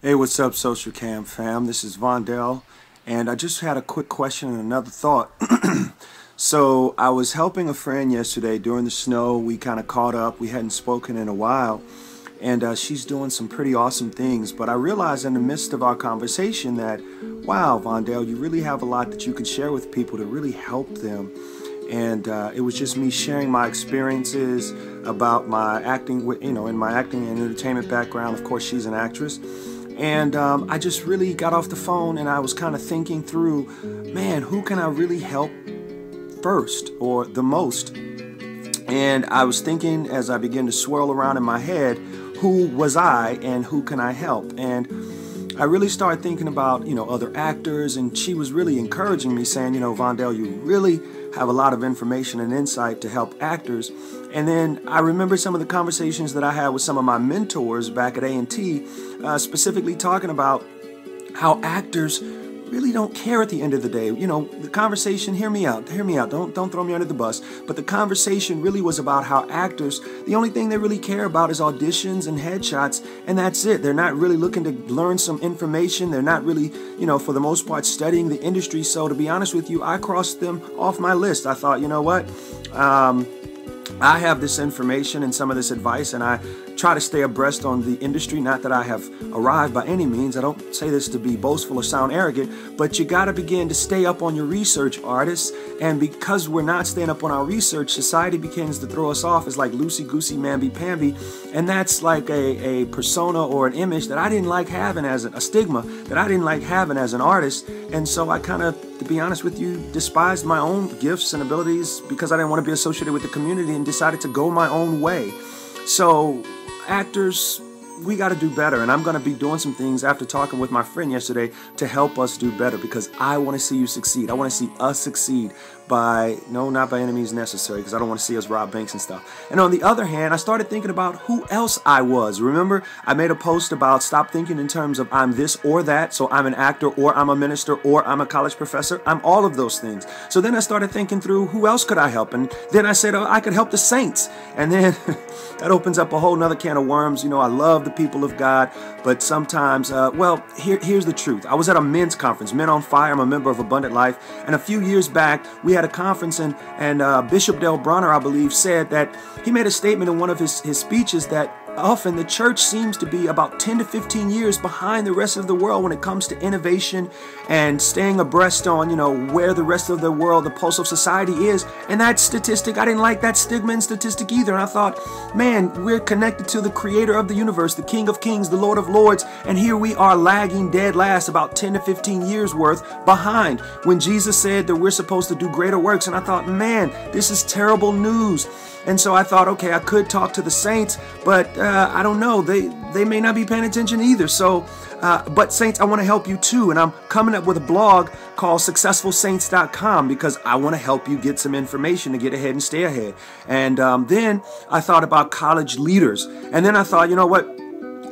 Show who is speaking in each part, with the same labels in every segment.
Speaker 1: Hey, what's up, Social Cam fam? This is Vondell, and I just had a quick question and another thought. So, I was helping a friend yesterday during the snow. We kind of caught up. We hadn't spoken in a while, and she's doing some pretty awesome things. But I realized in the midst of our conversation that, wow, Vondell, you really have a lot that you could share with people to really help them. And it was just me sharing my experiences about my acting, in my acting and entertainment background. Of course, she's an actress. And I just really got off the phone and I was kind of thinking through, man, who can I really help first or the most? And I was thinking as I began to swirl around in my head, who was I and who can I help? And I really started thinking about, other actors, and she was really encouraging me, saying, Vondell, you really have a lot of information and insight to help actors. And then I remember some of the conversations that I had with some of my mentors back at A&T, specifically talking about how actors really don't care at the end of the day. The conversation, hear me out, don't throw me under the bus, but the conversation really was about how actors, the only thing they really care about is auditions and headshots, and that's it. They're not really looking to learn some information. They're not really, for the most part, studying the industry. So to be honest with you, I crossed them off my list. I thought, you know what? I have this information and some of this advice, and I try to stay abreast on the industry. Not that I have arrived by any means. I don't say this to be boastful or sound arrogant, but you got to begin to stay up on your research, artists. And because we're not staying up on our research, society begins to throw us off as like loosey-goosey, mamby-pamby. And that's like a persona or an image that I didn't like having as a stigma that I didn't like having as an artist. And so I kind of, to be honest with you, despised my own gifts and abilities because I didn't want to be associated with the community and decided to go my own way. So actors, we got to do better, and I'm going to be doing some things after talking with my friend yesterday to help us do better, because I want to see you succeed. I want to see us succeed not by any means necessary, because I don't want to see us rob banks and stuff. And on the other hand, I started thinking about who else I was. Remember, I made a post about stop thinking in terms of I'm this or that, so I'm an actor or I'm a minister or I'm a college professor. I'm all of those things. So then I started thinking through who else could I help, and then I said, oh, I could help the saints. And then that opens up a whole nother can of worms. I love the people of God, but sometimes, here's the truth. I was at a men's conference, Men on Fire. I'm a member of Abundant Life, and a few years back, we had a conference, and Bishop Del Bronner, I believe, said that he made a statement in one of his speeches that often the church seems to be about 10 to 15 years behind the rest of the world when it comes to innovation and staying abreast on, where the rest of the world, the pulse of society is. And that statistic, I didn't like that stigma and statistic either. And I thought, man, we're connected to the creator of the universe, the King of Kings, the Lord of Lords. And here we are lagging dead last, about 10 to 15 years worth behind, when Jesus said that we're supposed to do greater works. And I thought, man, this is terrible news. And so I thought, okay, I could talk to the saints, but I don't know. They may not be paying attention either. So, but saints, I want to help you too. And I'm coming up with a blog called successfulsaints.com because I want to help you get some information to get ahead and stay ahead. And then I thought about college leaders. And then I thought, you know what?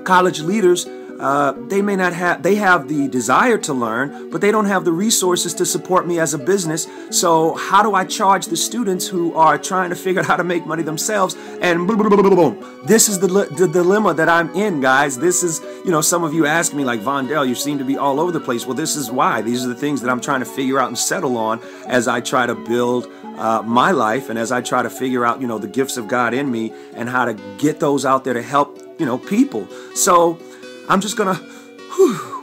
Speaker 1: College leaders, they have the desire to learn, but they don't have the resources to support me as a business. So how do I charge the students who are trying to figure out how to make money themselves? And boom, boom, boom, boom, boom. This is the dilemma that I'm in, guys. This is, some of you ask me like, Vondell, you seem to be all over the place. Well, this is why. These are the things that I'm trying to figure out and settle on as I try to build my life, and as I try to figure out, the gifts of God in me and how to get those out there to help, people. So I'm just going to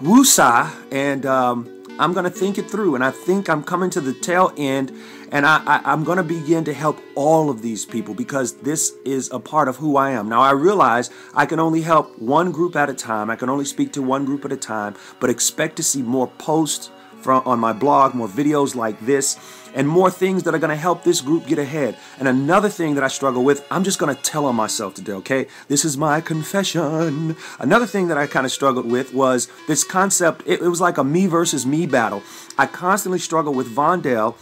Speaker 1: woosah, and I'm going to think it through. And I think I'm coming to the tail end, and I'm going to begin to help all of these people because this is a part of who I am. Now, I realize I can only help one group at a time. I can only speak to one group at a time, but expect to see more posts on my blog, more videos like this, and more things that are going to help this group get ahead. And another thing that I struggle with, I'm just going to tell on myself today, okay? This is my confession. Another thing that I kind of struggled with was this concept. It was like a me versus me battle. I constantly struggle with Vondell.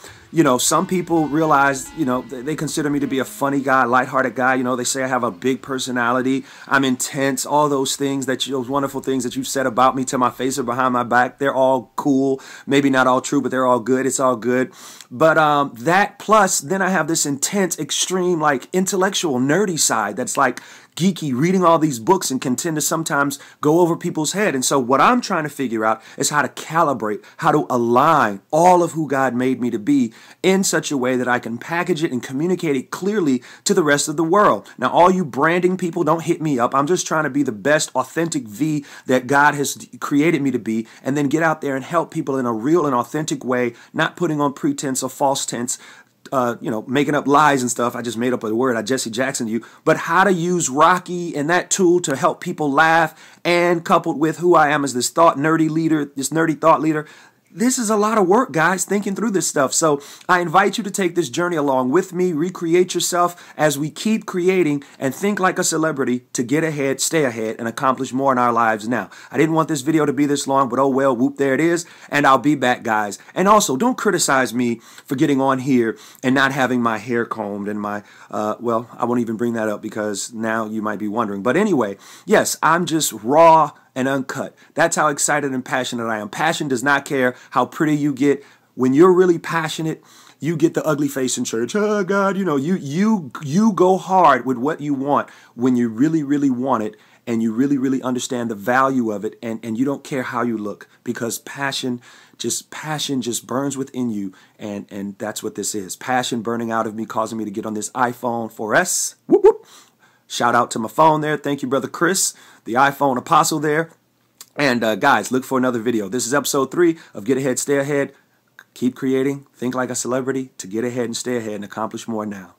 Speaker 1: Some people realize, they consider me to be a funny guy, lighthearted guy. They say I have a big personality. I'm intense. All those things those wonderful things that you've said about me to my face or behind my back, they're all cool. Maybe not all true, but they're all good. It's all good. But that plus then I have this intense, extreme, like intellectual, nerdy side that's like geeky, reading all these books, and can tend to sometimes go over people's head. And so what I'm trying to figure out is how to calibrate, how to align all of who God made me to be in such a way that I can package it and communicate it clearly to the rest of the world. Now, all you branding people, don't hit me up. I'm just trying to be the best authentic V that God has created me to be, and then get out there and help people in a real and authentic way, not putting on pretense or false tense, making up lies and stuff. I just made up a word. I Jesse Jackson you. But how to use Rocky and that tool to help people laugh, and coupled with who I am as this nerdy thought leader. This is a lot of work, guys, thinking through this stuff. So I invite you to take this journey along with me, recreate yourself as we keep creating and think like a celebrity to get ahead, stay ahead, and accomplish more in our lives now. I didn't want this video to be this long, but oh well, whoop, there it is. And I'll be back, guys. And also, don't criticize me for getting on here and not having my hair combed and my, I won't even bring that up because now you might be wondering. But anyway, yes, I'm just raw and uncut. That's how excited and passionate I am. Passion does not care how pretty you get. When you're really passionate, you get the ugly face in church. Oh God, you go hard with what you want when you really, really want it, and you really, really understand the value of it, and you don't care how you look, because passion just burns within you, and that's what this is. Passion burning out of me, causing me to get on this iPhone 4S. Whoop, whoop. Shout out to my phone there. Thank you, Brother Chris, the iPhone apostle there. And guys, look for another video. This is episode 3 of Get Ahead, Stay Ahead. Keep creating, think like a celebrity to get ahead and stay ahead and accomplish more now.